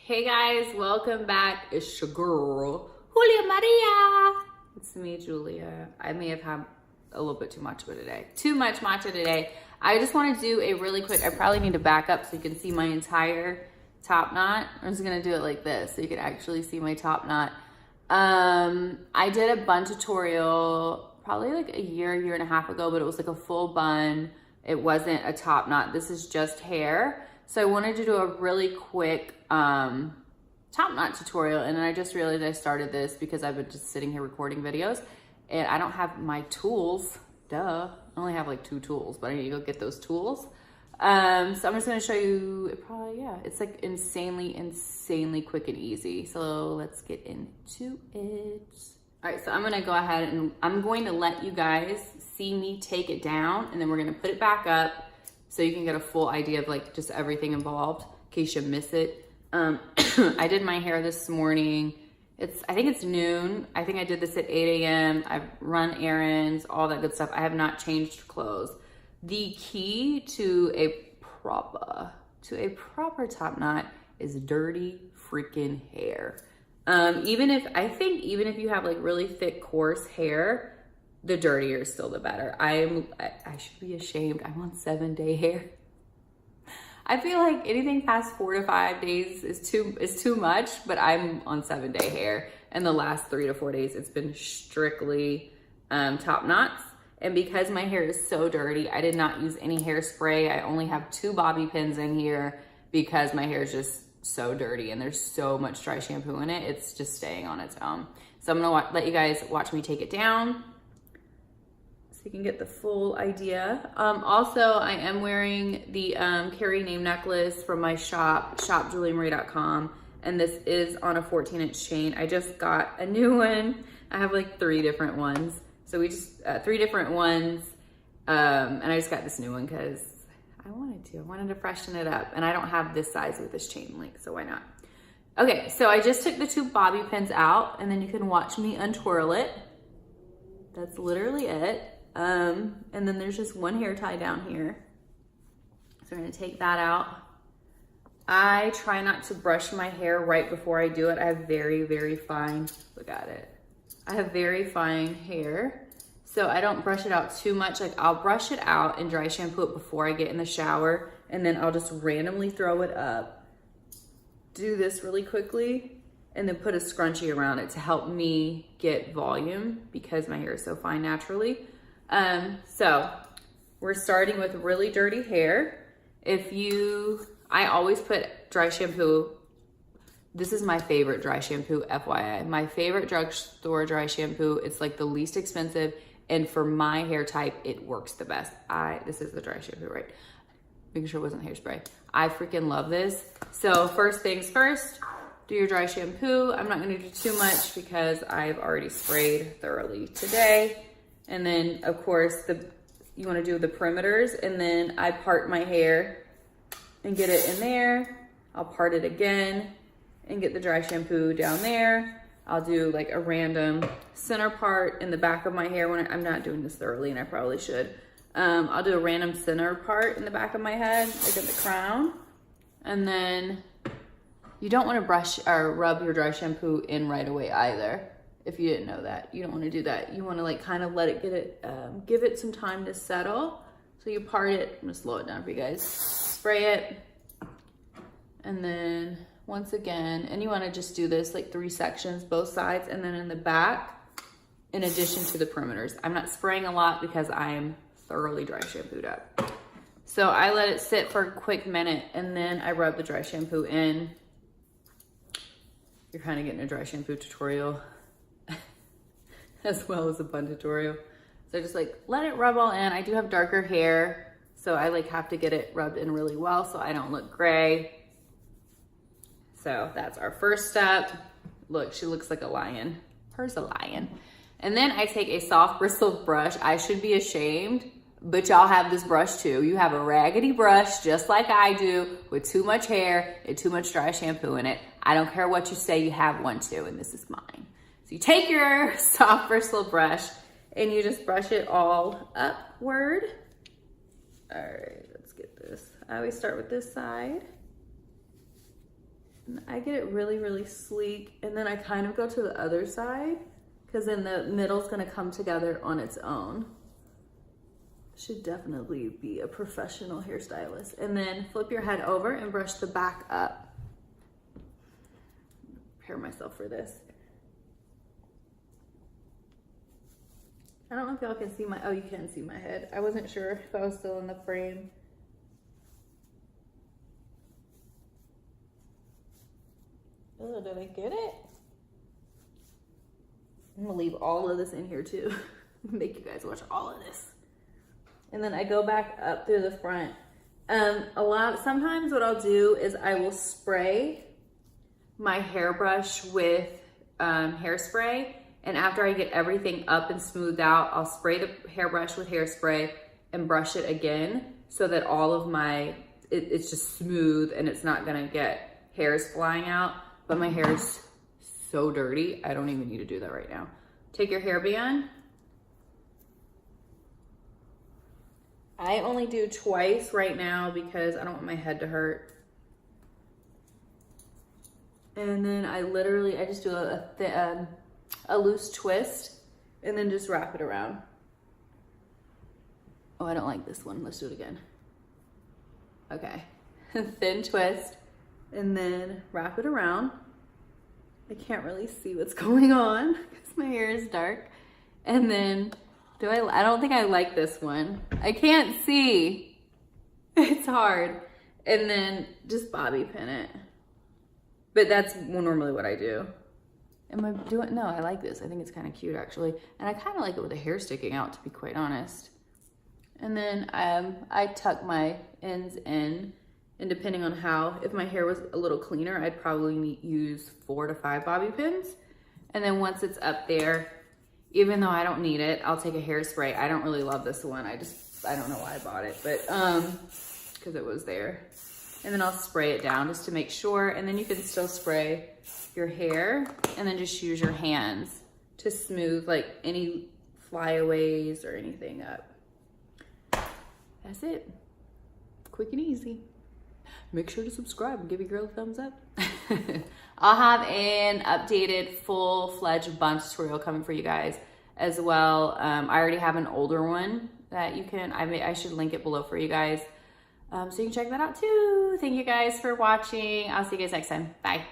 Hey guys, welcome back. It's your girl, Julia Maria. It's me, Julia. I may have had a little bit too much today. Too much matcha today. I just want to do a really quick, I probably need to back up so you can see my entire top knot. I'm just going to do it like this so you can actually see my top knot. I did a bun tutorial probably like a year and a half ago, but it was like a full bun. It wasn't a top knot. This is just hair. So I wanted to do a really quick top knot tutorial, and then I just realized I started this because I've been just sitting here recording videos and I don't have my tools. Duh. I only have like 2 tools, but I need to go get those tools. So I'm just gonna show you, it's like insanely quick and easy. So let's get into it. All right, so I'm gonna go ahead and I'm going to let you guys see me take it down, and then we're gonna put it back up so you can get a full idea of like just everything involved in case you miss it. I did my hair this morning. I think it's noon. I think I did this at 8 a.m. I've run errands, all that good stuff. I have not changed clothes. The key to a proper top knot is dirty freaking hair. Even if you have like really thick, coarse hair, the dirtier still the better. I should be ashamed. I'm on 7-day hair. I feel like anything past 4 to 5 days is too much, but I'm on 7-day hair. And the last 3 to 4 days, it's been strictly top knots. And because my hair is so dirty, I did not use any hairspray. I only have 2 bobby pins in here because my hair is just so dirty and there's so much dry shampoo in it. It's just staying on its own. So I'm gonna let you guys watch me take it down so you can get the full idea. Also, I am wearing the Carrie name necklace from my shop, shopjuliamarie.com. And this is on a 14-inch chain. I just got a new one. I have like 3 different ones. So we just, 3 different ones. And I just got this new one because I wanted to freshen it up. And I don't have this size with this chain link, so why not? Okay, so I just took the 2 bobby pins out, and then you can watch me untwirl it. That's literally it. And then there's just 1 hair tie down here. So I'm gonna take that out. I try not to brush my hair right before I do it. I have very fine, look at it. I have very fine hair, so I don't brush it out too much. Like I'll brush it out and dry shampoo it before I get in the shower, and then I'll just randomly throw it up, do this really quickly, and then put a scrunchie around it to help me get volume because my hair is so fine naturally. So we're starting with really dirty hair. I always put dry shampoo. This is my favorite dry shampoo, FYI. My favorite drugstore dry shampoo. It's like the least expensive. And for my hair type, it works the best. This is the dry shampoo, right? Making sure it wasn't hairspray. I freaking love this. So first things first, do your dry shampoo. I'm not gonna do too much because I've already sprayed thoroughly today. And then of course, you wanna do the perimeters, and then I part my hair and get it in there. I'll part it again and get the dry shampoo down there. I'll do like a random center part in the back of my hair when I'm not doing this thoroughly, and I probably should. I'll do a random center part in the back of my head, like at the crown. And then you don't want to brush or rub your dry shampoo in right away either. If you didn't know that, you don't want to do that. You want to like kind of let it give it some time to settle. So you part it. I'm gonna slow it down for you guys. Spray it, and then once again, and you want to just do this like 3 sections, both sides, and then in the back, in addition to the perimeters. I'm not spraying a lot because I'm thoroughly dry shampooed up. So I let it sit for a quick minute, and then I rub the dry shampoo in. You're kind of getting a dry shampoo tutorial as well as a bun tutorial. So just like let it rub all in. I do have darker hair, so I like have to get it rubbed in really well so I don't look gray. So that's our first step. Look, she looks like a lion. Hers a lion. And then I take a soft bristled brush. I should be ashamed, but y'all have this brush too. You have a raggedy brush just like I do with too much hair and too much dry shampoo in it. I don't care what you say, you have one too, and this is mine. So you take your soft bristled brush and you just brush it all upward. All right, let's get this. I always start with this side. And I get it really, really sleek. And then I kind of go to the other side because then the middle's gonna come together on its own. Should definitely be a professional hairstylist. And then flip your head over and brush the back up. Prepare myself for this. I don't know if y'all can see oh, you can see my head. I wasn't sure if I was still in the frame. Oh, did I get it? I'm gonna leave all of this in here too. Make you guys watch all of this. And then I go back up through the front. Sometimes what I'll do is I will spray my hairbrush with hairspray. And after I get everything up and smoothed out, I'll spray the hairbrush with hairspray and brush it again so that all of it's just smooth and it's not gonna get hairs flying out. But my hair is so dirty, I don't even need to do that right now. Take your hairband. I only do twice right now because I don't want my head to hurt. And then I just do a loose twist and then just wrap it around. Oh, I don't like this one. Let's do it again. Okay. Thin twist and then wrap it around. I can't really see what's going on because my hair is dark. And then I don't think I like this one. I can't see. It's hard. And then just bobby pin it. But that's normally what I do. Am I doing? No, I like this. I think it's kind of cute actually. And I kind of like it with the hair sticking out, to be quite honest. And then I tuck my ends in, and depending on if my hair was a little cleaner, I'd probably use 4 to 5 bobby pins. And then once it's up there, even though I don't need it, I'll take a hairspray. I don't really love this one. I don't know why I bought it, but because it was there. And then I'll spray it down just to make sure. And then you can still spray your hair and then just use your hands to smooth like any flyaways or anything up. That's it. Quick and easy. Make sure to subscribe and give your girl a thumbs up. I'll have an updated full-fledged bun tutorial coming for you guys as well. I already have an older one that I should link it below for you guys. So you can check that out too. Thank you guys for watching. I'll see you guys next time. Bye.